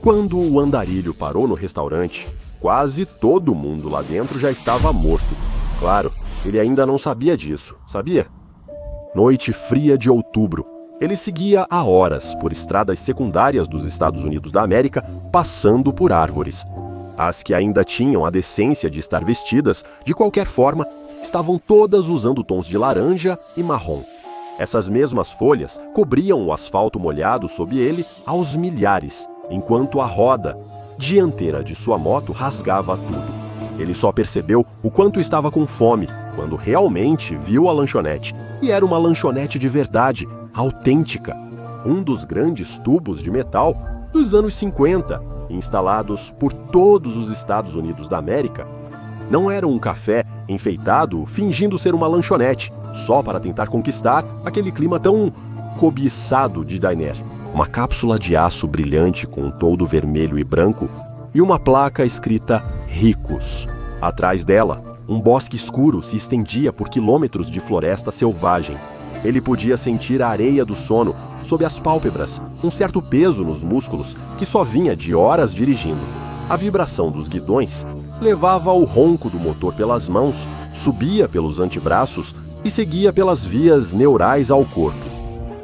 Quando o andarilho parou no restaurante, quase todo mundo lá dentro já estava morto. Claro, ele ainda não sabia disso, sabia? Noite fria de outubro. Ele seguia há horas por estradas secundárias dos Estados Unidos da América, passando por árvores. As que ainda tinham a decência de estar vestidas, de qualquer forma, estavam todas usando tons de laranja e marrom. Essas mesmas folhas cobriam o asfalto molhado sob ele aos milhares, enquanto a roda dianteira de sua moto rasgava tudo. Ele só percebeu o quanto estava com fome quando realmente viu a lanchonete. E era uma lanchonete de verdade, autêntica. Um dos grandes tubos de metal dos anos 50, instalados por todos os Estados Unidos da América. Não era um café enfeitado fingindo ser uma lanchonete, só para tentar conquistar aquele clima tão cobiçado de diner. Uma cápsula de aço brilhante com um toldo vermelho e branco e uma placa escrita Ricos. Atrás dela, um bosque escuro se estendia por quilômetros de floresta selvagem. Ele podia sentir a areia do sono sob as pálpebras, um certo peso nos músculos que só vinha de horas dirigindo. A vibração dos guidões levava o ronco do motor pelas mãos, subia pelos antebraços e seguia pelas vias neurais ao corpo.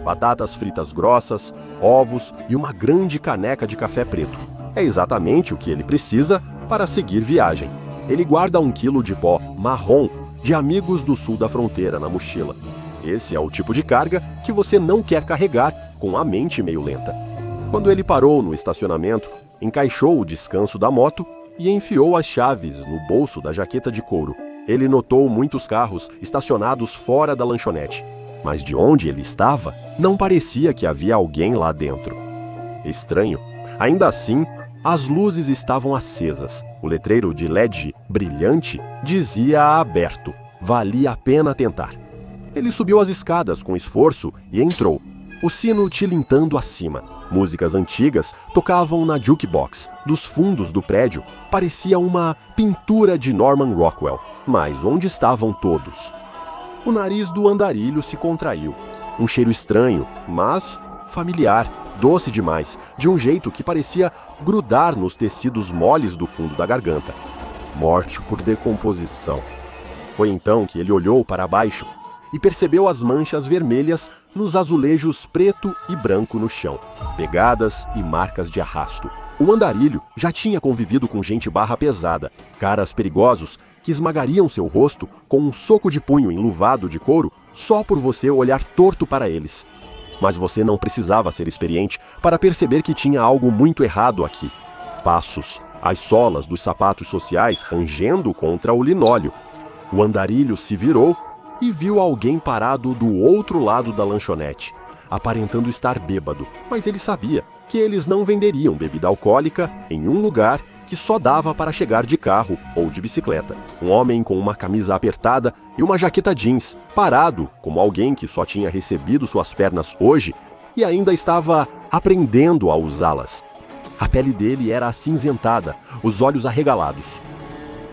Batatas fritas grossas, ovos e uma grande caneca de café preto. É exatamente o que ele precisa para seguir viagem. Ele guarda 1 quilo de pó marrom de amigos do sul da fronteira na mochila. Esse é o tipo de carga que você não quer carregar com a mente meio lenta. Quando ele parou no estacionamento, encaixou o descanso da moto e enfiou as chaves no bolso da jaqueta de couro. Ele notou muitos carros estacionados fora da lanchonete, mas de onde ele estava, não parecia que havia alguém lá dentro. Estranho. Ainda assim, as luzes estavam acesas. O letreiro de LED brilhante dizia aberto. Valia a pena tentar. Ele subiu as escadas com esforço e entrou. O sino tilintando acima. Músicas antigas tocavam na jukebox. Dos fundos do prédio, parecia uma pintura de Norman Rockwell. Mas onde estavam todos? O nariz do andarilho se contraiu. Um cheiro estranho, mas familiar, doce demais, de um jeito que parecia grudar nos tecidos moles do fundo da garganta. Morte por decomposição. Foi então que ele olhou para baixo e percebeu as manchas vermelhas nos azulejos preto e branco no chão, pegadas e marcas de arrasto. O andarilho já tinha convivido com gente barra pesada, caras perigosos que esmagariam seu rosto com um soco de punho enluvado de couro só por você olhar torto para eles. Mas você não precisava ser experiente para perceber que tinha algo muito errado aqui. Passos, as solas dos sapatos sociais rangendo contra o linóleo. O andarilho se virou e viu alguém parado do outro lado da lanchonete, aparentando estar bêbado, mas ele sabia que eles não venderiam bebida alcoólica em um lugar que só dava para chegar de carro ou de bicicleta. Um homem com uma camisa apertada e uma jaqueta jeans, parado como alguém que só tinha recebido suas pernas hoje e ainda estava aprendendo a usá-las. A pele dele era acinzentada, os olhos arregalados.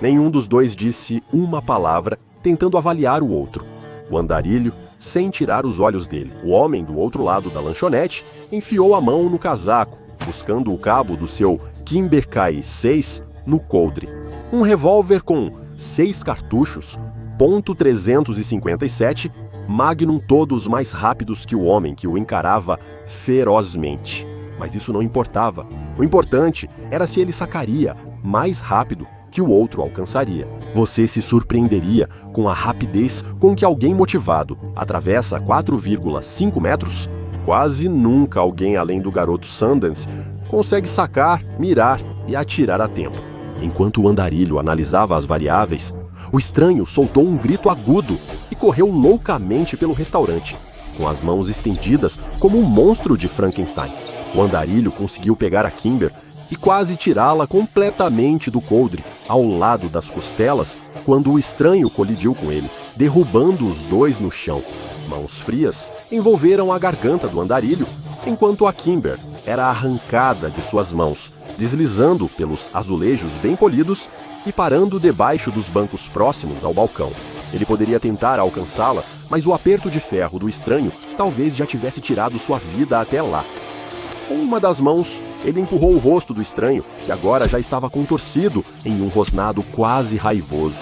Nenhum dos dois disse uma palavra, tentando avaliar o outro. O andarilho, sem tirar os olhos dele. O homem do outro lado da lanchonete enfiou a mão no casaco, buscando o cabo do seu Kimber K6 no coldre. Um revólver com 6 cartuchos, .357, Magnum, todos mais rápidos que o homem que o encarava ferozmente. Mas isso não importava. O importante era se ele sacaria mais rápido que o outro alcançaria. Você se surpreenderia com a rapidez com que alguém motivado atravessa 4,5 metros. Quase nunca alguém além do garoto Sundance consegue sacar, mirar e atirar a tempo. Enquanto o andarilho analisava as variáveis, o estranho soltou um grito agudo e correu loucamente pelo restaurante, com as mãos estendidas como um monstro de Frankenstein. O andarilho conseguiu pegar a Kimber e quase tirá-la completamente do coldre, ao lado das costelas, quando o estranho colidiu com ele, derrubando os dois no chão. Mãos frias envolveram a garganta do andarilho, enquanto a Kimber era arrancada de suas mãos, deslizando pelos azulejos bem polidos e parando debaixo dos bancos próximos ao balcão. Ele poderia tentar alcançá-la, mas o aperto de ferro do estranho talvez já tivesse tirado sua vida até lá. Uma das mãos ele empurrou o rosto do estranho, que agora já estava contorcido em um rosnado quase raivoso.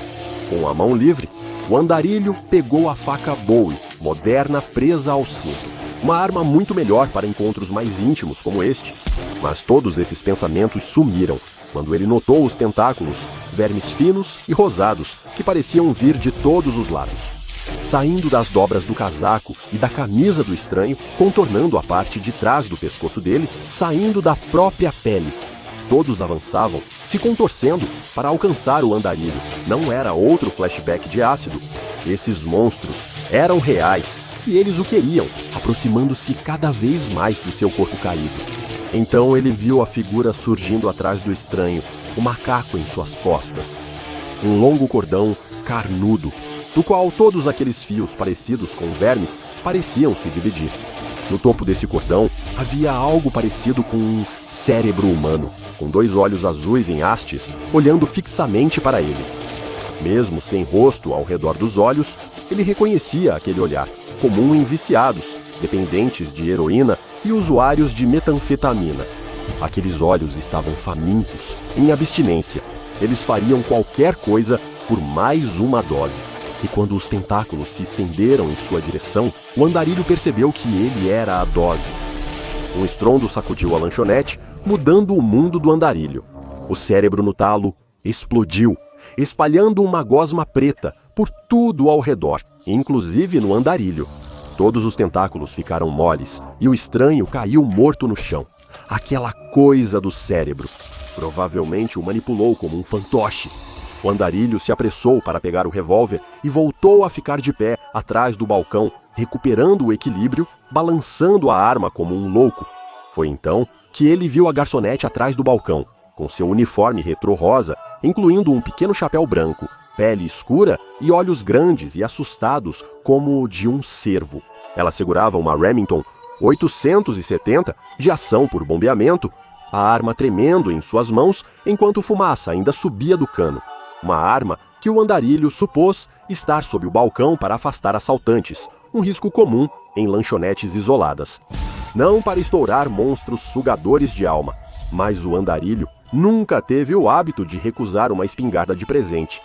Com a mão livre, o andarilho pegou a faca Bowie, moderna, presa ao cinto. Uma arma muito melhor para encontros mais íntimos como este. Mas todos esses pensamentos sumiram quando ele notou os tentáculos, vermes finos e rosados, que pareciam vir de todos os lados, saindo das dobras do casaco e da camisa do estranho, contornando a parte de trás do pescoço dele, saindo da própria pele. Todos avançavam, se contorcendo para alcançar o andarilho. Não era outro flashback de ácido. Esses monstros eram reais e eles o queriam, aproximando-se cada vez mais do seu corpo caído. Então ele viu a figura surgindo atrás do estranho, o macaco em suas costas. Um longo cordão carnudo, do qual todos aqueles fios parecidos com vermes pareciam se dividir. No topo desse cordão havia algo parecido com um cérebro humano, com 2 olhos azuis em hastes, olhando fixamente para ele. Mesmo sem rosto ao redor dos olhos, ele reconhecia aquele olhar, comum em viciados, dependentes de heroína e usuários de metanfetamina. Aqueles olhos estavam famintos, em abstinência. Eles fariam qualquer coisa por mais uma dose. E quando os tentáculos se estenderam em sua direção, o andarilho percebeu que ele era a dose. Um estrondo sacudiu a lanchonete, mudando o mundo do andarilho. O cérebro no talo explodiu, espalhando uma gosma preta por tudo ao redor, inclusive no andarilho. Todos os tentáculos ficaram moles e o estranho caiu morto no chão. Aquela coisa do cérebro. Provavelmente o manipulou como um fantoche. O andarilho se apressou para pegar o revólver e voltou a ficar de pé atrás do balcão, recuperando o equilíbrio, balançando a arma como um louco. Foi então que ele viu a garçonete atrás do balcão, com seu uniforme retrô rosa, incluindo um pequeno chapéu branco, pele escura e olhos grandes e assustados como o de um cervo. Ela segurava uma Remington 870 de ação por bombeamento, a arma tremendo em suas mãos enquanto fumaça ainda subia do cano. Uma arma que o andarilho supôs estar sob o balcão para afastar assaltantes, um risco comum em lanchonetes isoladas. Não para estourar monstros sugadores de alma, mas o andarilho nunca teve o hábito de recusar uma espingarda de presente.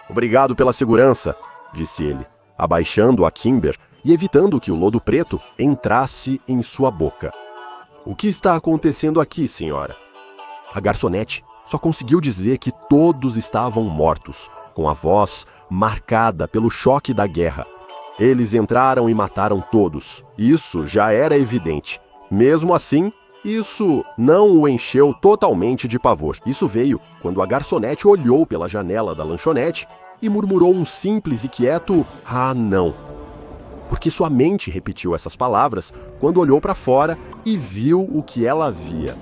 "Obrigado pela segurança", disse ele, abaixando a Kimber e evitando que o lodo preto entrasse em sua boca. "O que está acontecendo aqui, senhora?" A garçonete só conseguiu dizer que todos estavam mortos, com a voz marcada pelo choque da guerra. Eles entraram e mataram todos. Isso já era evidente. Mesmo assim, isso não o encheu totalmente de pavor. Isso veio quando a garçonete olhou pela janela da lanchonete e murmurou um simples e quieto "ah, não", porque sua mente repetiu essas palavras quando olhou para fora e viu o que ela via.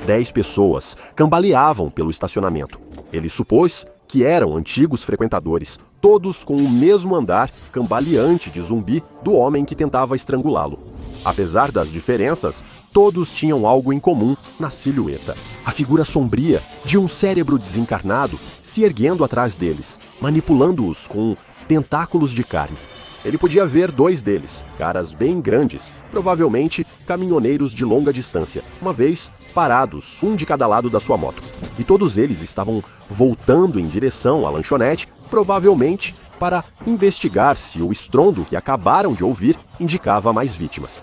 10 pessoas cambaleavam pelo estacionamento. Ele supôs que eram antigos frequentadores, todos com o mesmo andar cambaleante de zumbi do homem que tentava estrangulá-lo. Apesar das diferenças, todos tinham algo em comum na silhueta. A figura sombria de um cérebro desencarnado se erguendo atrás deles, manipulando-os com tentáculos de carne. Ele podia ver 2 deles, caras bem grandes, provavelmente caminhoneiros de longa distância, uma vez parados, um de cada lado da sua moto. E todos eles estavam voltando em direção à lanchonete, provavelmente para investigar se o estrondo que acabaram de ouvir indicava mais vítimas.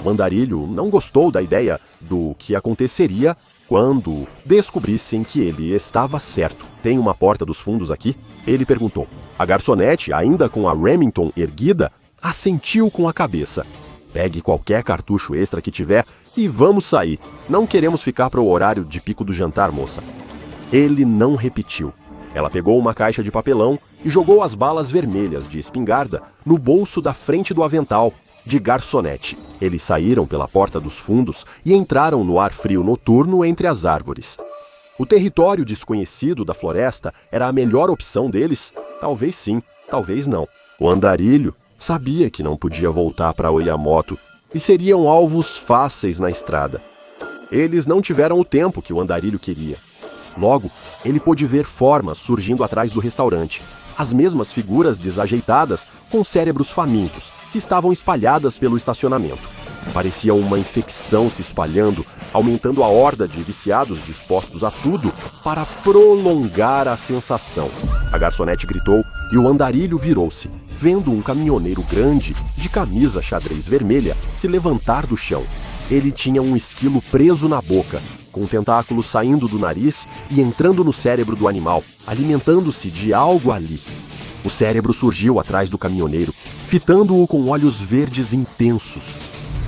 O andarilho não gostou da ideia do que aconteceria quando descobrissem que ele estava certo. "Tem uma porta dos fundos aqui?" ele perguntou. A garçonete, ainda com a Remington erguida, assentiu com a cabeça. "Pegue qualquer cartucho extra que tiver e vamos sair. Não queremos ficar para o horário de pico do jantar, moça." Ele não repetiu. Ela pegou uma caixa de papelão e jogou as balas vermelhas de espingarda no bolso da frente do avental de garçonete. Eles saíram pela porta dos fundos e entraram no ar frio noturno entre as árvores. O território desconhecido da floresta era a melhor opção deles? Talvez sim, talvez não. O andarilho sabia que não podia voltar para Oiamoto e seriam alvos fáceis na estrada. Eles não tiveram o tempo que o andarilho queria. Logo, ele pôde ver formas surgindo atrás do restaurante. As mesmas figuras desajeitadas com cérebros famintos que estavam espalhadas pelo estacionamento. Parecia uma infecção se espalhando, aumentando a horda de viciados dispostos a tudo para prolongar a sensação. A garçonete gritou e o andarilho virou-se, vendo um caminhoneiro grande, de camisa xadrez vermelha, se levantar do chão. Ele tinha um esquilo preso na boca, com tentáculos saindo do nariz e entrando no cérebro do animal, alimentando-se de algo ali. O cérebro surgiu atrás do caminhoneiro, fitando-o com olhos verdes intensos.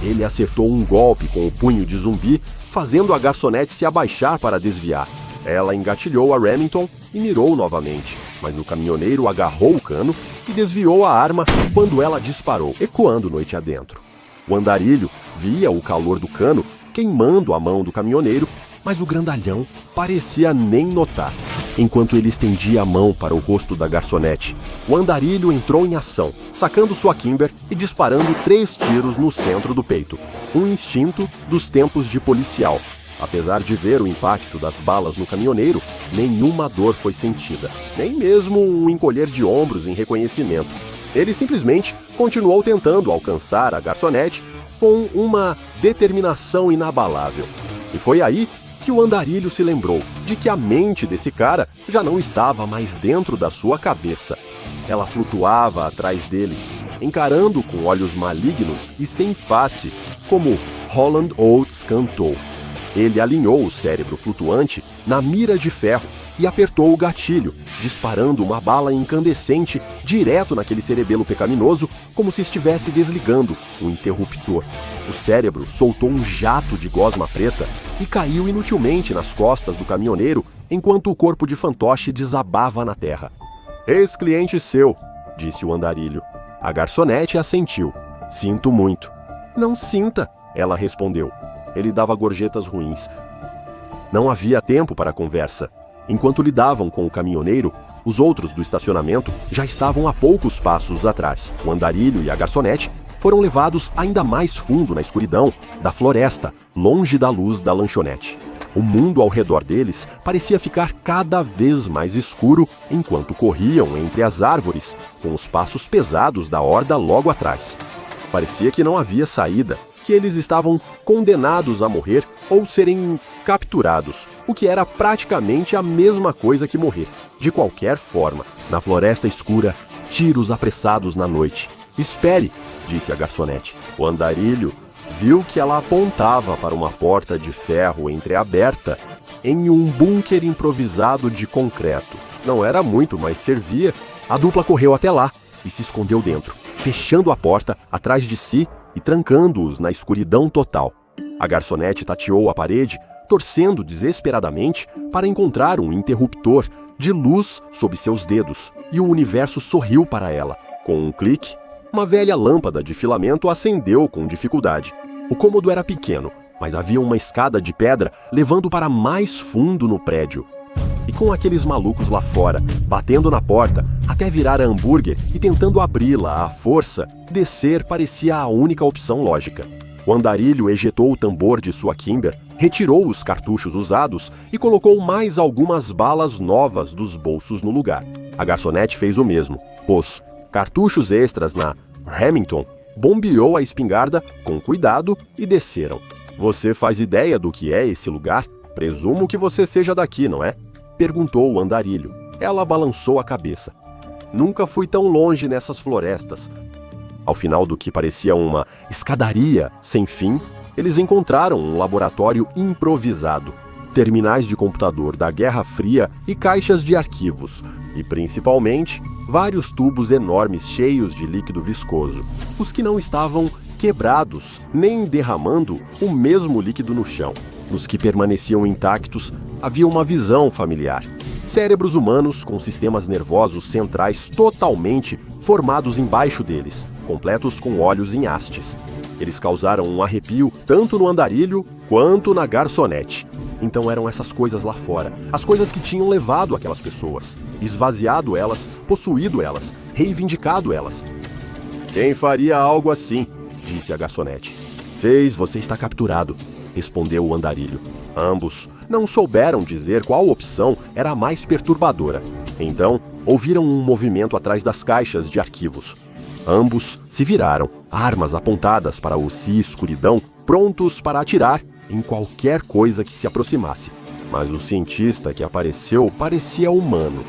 Ele acertou um golpe com o punho de zumbi, fazendo a garçonete se abaixar para desviar. Ela engatilhou a Remington e mirou novamente, mas o caminhoneiro agarrou o cano e desviou a arma quando ela disparou, ecoando noite adentro. O andarilho via o calor do cano queimando a mão do caminhoneiro, mas o grandalhão parecia nem notar. Enquanto ele estendia a mão para o rosto da garçonete, o andarilho entrou em ação, sacando sua Kimber e disparando 3 tiros no centro do peito. Um instinto dos tempos de policial. Apesar de ver o impacto das balas no caminhoneiro, nenhuma dor foi sentida, nem mesmo um encolher de ombros em reconhecimento. Ele simplesmente continuou tentando alcançar a garçonete com uma determinação inabalável. E foi aí que o andarilho se lembrou de que a mente desse cara já não estava mais dentro da sua cabeça. Ela flutuava atrás dele, encarando com olhos malignos e sem face, como Holland Oates cantou. Ele alinhou o cérebro flutuante na mira de ferro e apertou o gatilho, disparando uma bala incandescente direto naquele cerebelo pecaminoso, como se estivesse desligando o interruptor. O cérebro soltou um jato de gosma preta e caiu inutilmente nas costas do caminhoneiro, enquanto o corpo de fantoche desabava na terra. "Ex-cliente seu", disse o andarilho. A garçonete assentiu. "Sinto muito." "Não sinta", ela respondeu. Ele dava gorjetas ruins. Não havia tempo para conversa. Enquanto lidavam com o caminhoneiro, os outros do estacionamento já estavam a poucos passos atrás. O andarilho e a garçonete foram levados ainda mais fundo na escuridão da floresta, longe da luz da lanchonete. O mundo ao redor deles parecia ficar cada vez mais escuro enquanto corriam entre as árvores, com os passos pesados da horda logo atrás. Parecia que não havia saída, que eles estavam condenados a morrer ou serem capturados, o que era praticamente a mesma coisa que morrer. De qualquer forma, na floresta escura, tiros apressados na noite. "Espere", disse a garçonete. O andarilho viu que ela apontava para uma porta de ferro entreaberta em um bunker improvisado de concreto. Não era muito, mas servia. A dupla correu até lá e se escondeu dentro, fechando a porta atrás de si e trancando-os na escuridão total. A garçonete tateou a parede, torcendo desesperadamente para encontrar um interruptor de luz sob seus dedos, e o universo sorriu para ela. Com um clique, uma velha lâmpada de filamento acendeu com dificuldade. O cômodo era pequeno, mas havia uma escada de pedra levando para mais fundo no prédio. E com aqueles malucos lá fora, batendo na porta, até virar a hambúrguer e tentando abri-la à força, descer parecia a única opção lógica. O andarilho ejetou o tambor de sua Kimber, retirou os cartuchos usados e colocou mais algumas balas novas dos bolsos no lugar. A garçonete fez o mesmo, pôs cartuchos extras na Remington, bombeou a espingarda com cuidado e desceram. "Você faz ideia do que é esse lugar? Presumo que você seja daqui, não é?" perguntou o andarilho. Ela balançou a cabeça. "Nunca fui tão longe nessas florestas." Ao final do que parecia uma escadaria sem fim, eles encontraram um laboratório improvisado, terminais de computador da Guerra Fria e caixas de arquivos, e principalmente vários tubos enormes cheios de líquido viscoso, os que não estavam quebrados nem derramando o mesmo líquido no chão. Nos que permaneciam intactos, havia uma visão familiar. Cérebros humanos com sistemas nervosos centrais totalmente formados embaixo deles, completos com olhos em hastes. Eles causaram um arrepio tanto no andarilho quanto na garçonete. Então eram essas coisas lá fora, as coisas que tinham levado aquelas pessoas, esvaziado elas, possuído elas, reivindicado elas. "Quem faria algo assim?", disse a garçonete. "Fez, você está capturado", respondeu o andarilho. Ambos não souberam dizer qual opção era a mais perturbadora. Então, ouviram um movimento atrás das caixas de arquivos. Ambos se viraram, armas apontadas para o si escuridão, prontos para atirar em qualquer coisa que se aproximasse. Mas o cientista que apareceu parecia humano.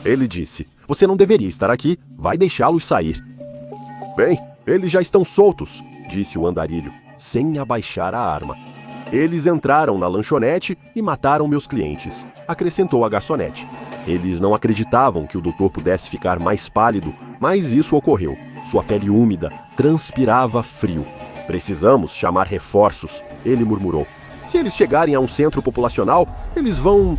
Ele disse: "Você não deveria estar aqui, vai deixá-los sair." "Bem, eles já estão soltos", disse o andarilho, sem abaixar a arma. "Eles entraram na lanchonete e mataram meus clientes", acrescentou a garçonete. Eles não acreditavam que o doutor pudesse ficar mais pálido, mas isso ocorreu. Sua pele úmida transpirava frio. "Precisamos chamar reforços", ele murmurou. "Se eles chegarem a um centro populacional, eles vão..."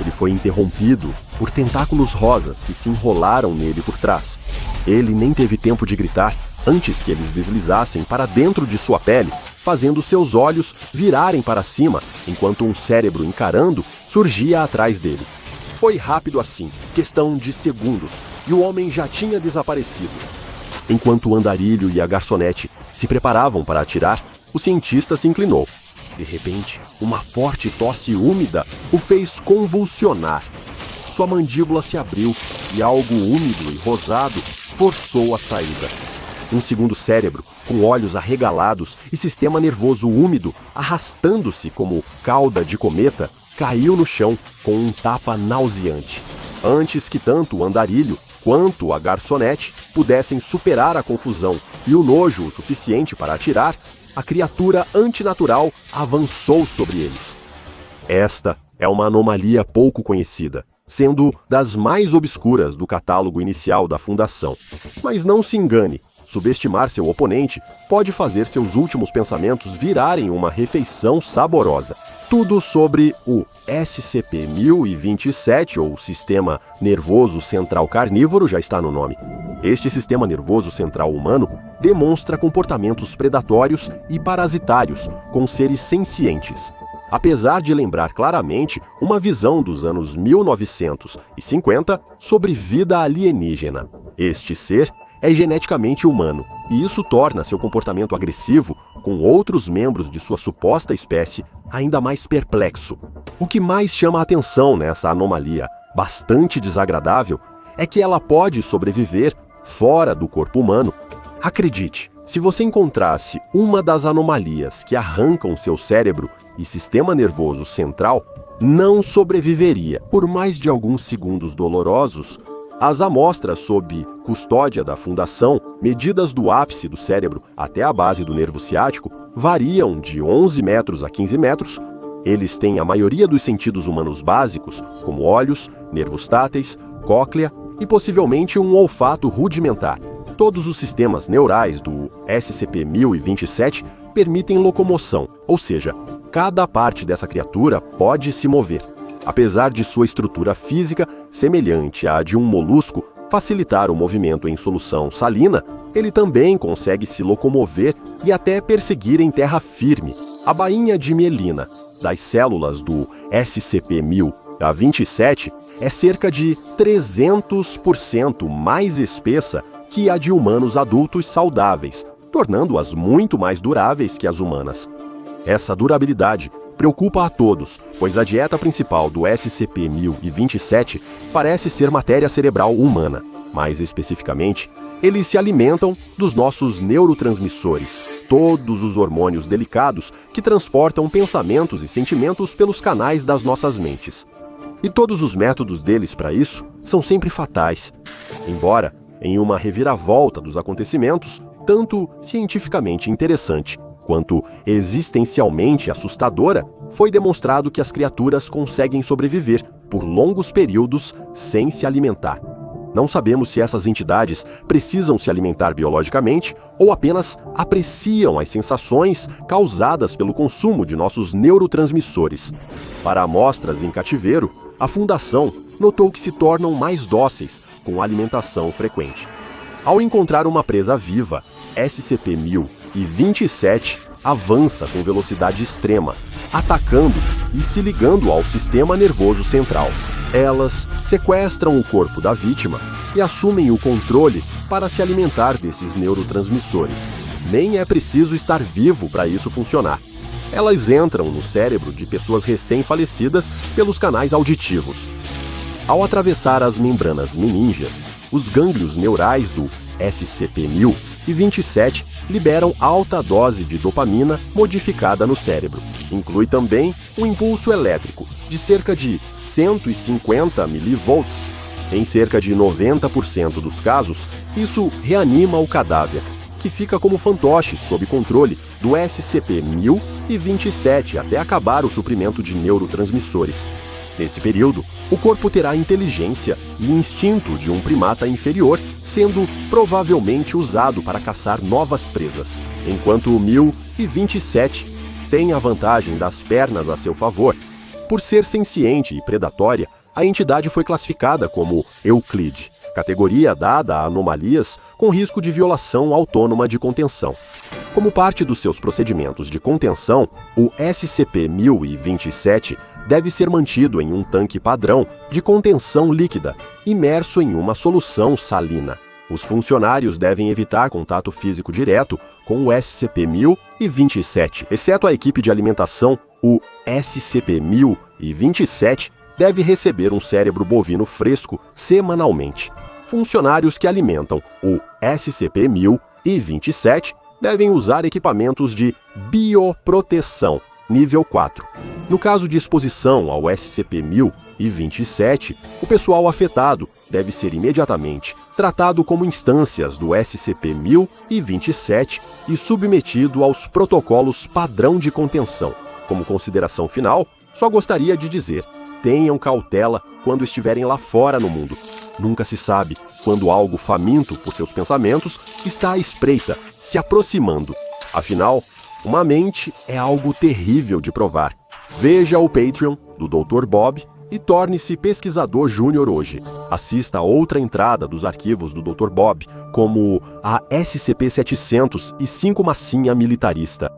Ele foi interrompido por tentáculos rosas que se enrolaram nele por trás. Ele nem teve tempo de gritar antes que eles deslizassem para dentro de sua pele, fazendo seus olhos virarem para cima, enquanto um cérebro encarando surgia atrás dele. Foi rápido assim, questão de segundos, e o homem já tinha desaparecido. Enquanto o andarilho e a garçonete se preparavam para atirar, o cientista se inclinou. De repente, uma forte tosse úmida o fez convulsionar. Sua mandíbula se abriu e algo úmido e rosado forçou a saída. Um segundo cérebro, com olhos arregalados e sistema nervoso úmido, arrastando-se como cauda de cometa, caiu no chão com um tapa nauseante. Antes que tanto o andarilho quanto a garçonete pudessem superar a confusão e o nojo o suficiente para atirar, a criatura antinatural avançou sobre eles. Esta é uma anomalia pouco conhecida, sendo das mais obscuras do catálogo inicial da Fundação. Mas não se engane, subestimar seu oponente pode fazer seus últimos pensamentos virarem uma refeição saborosa. Tudo sobre o SCP-1027, ou Sistema Nervoso Central Carnívoro, já está no nome. Este sistema nervoso central humano demonstra comportamentos predatórios e parasitários com seres sencientes. Apesar de lembrar claramente uma visão dos anos 1950 sobre vida alienígena. Este ser é geneticamente humano, e isso torna seu comportamento agressivo com outros membros de sua suposta espécie ainda mais perplexo. O que mais chama a atenção nessa anomalia, bastante desagradável, é que ela pode sobreviver fora do corpo humano. Acredite, se você encontrasse uma das anomalias que arrancam seu cérebro e sistema nervoso central, não sobreviveria por mais de alguns segundos dolorosos. As amostras sob custódia da Fundação, medidas do ápice do cérebro até a base do nervo ciático, variam de 11 metros a 15 metros. Eles têm a maioria dos sentidos humanos básicos, como olhos, nervos táteis, cóclea e possivelmente um olfato rudimentar. Todos os sistemas neurais do SCP-1027 permitem locomoção, ou seja, cada parte dessa criatura pode se mover. Apesar de sua estrutura física semelhante à de um molusco facilitar o movimento em solução salina, ele também consegue se locomover e até perseguir em terra firme. A bainha de mielina das células do SCP-1027 é cerca de 300% mais espessa que a de humanos adultos saudáveis, tornando-as muito mais duráveis que as humanas. Essa durabilidade preocupa a todos, pois a dieta principal do SCP-1027 parece ser matéria cerebral humana. Mais especificamente, eles se alimentam dos nossos neurotransmissores, todos os hormônios delicados que transportam pensamentos e sentimentos pelos canais das nossas mentes. E todos os métodos deles para isso são sempre fatais. Embora, em uma reviravolta dos acontecimentos, tanto cientificamente interessante quanto existencialmente assustadora, foi demonstrado que as criaturas conseguem sobreviver por longos períodos sem se alimentar. Não sabemos se essas entidades precisam se alimentar biologicamente ou apenas apreciam as sensações causadas pelo consumo de nossos neurotransmissores. Para amostras em cativeiro, a Fundação notou que se tornam mais dóceis com alimentação frequente. Ao encontrar uma presa viva, SCP-1027 avança com velocidade extrema, atacando e se ligando ao sistema nervoso central. Elas sequestram o corpo da vítima e assumem o controle para se alimentar desses neurotransmissores. Nem é preciso estar vivo para isso funcionar. Elas entram no cérebro de pessoas recém-falecidas pelos canais auditivos. Ao atravessar as membranas meníngeas, os gânglios neurais do SCP-1000 e 27 liberam alta dose de dopamina modificada no cérebro. Inclui também um impulso elétrico de cerca de 150 mV. Em cerca de 90% dos casos, isso reanima o cadáver, que fica como fantoche sob controle do SCP-1000 e 27 até acabar o suprimento de neurotransmissores. Nesse período, o corpo terá inteligência e instinto de um primata inferior, sendo provavelmente usado para caçar novas presas, enquanto o 1000 e 27 tem a vantagem das pernas a seu favor. Por ser senciente e predatória, a entidade foi classificada como Euclide, categoria dada a anomalias com risco de violação autônoma de contenção. Como parte dos seus procedimentos de contenção, o SCP-1000 e 27 deve ser mantido em um tanque padrão de contenção líquida, imerso em uma solução salina. Os funcionários devem evitar contato físico direto com o SCP-1000 e 27, exceto a equipe de alimentação. O SCP-1000 e 27 deve receber um cérebro bovino fresco semanalmente. Funcionários que alimentam o SCP-1000 e 27 devem usar equipamentos de bioproteção nível 4. No caso de exposição ao SCP-1000 e 27, o pessoal afetado deve ser imediatamente tratado como instâncias do SCP-1000 e 27 e submetido aos protocolos padrão de contenção. Como consideração final, só gostaria de dizer: tenham cautela quando estiverem lá fora no mundo. Nunca se sabe quando algo faminto por seus pensamentos está à espreita, se aproximando. Afinal, uma mente é algo terrível de provar. Veja o Patreon do Dr. Bob e torne-se pesquisador júnior hoje. Assista a outra entrada dos arquivos do Dr. Bob, como a SCP-700 e 5 massinha militarista.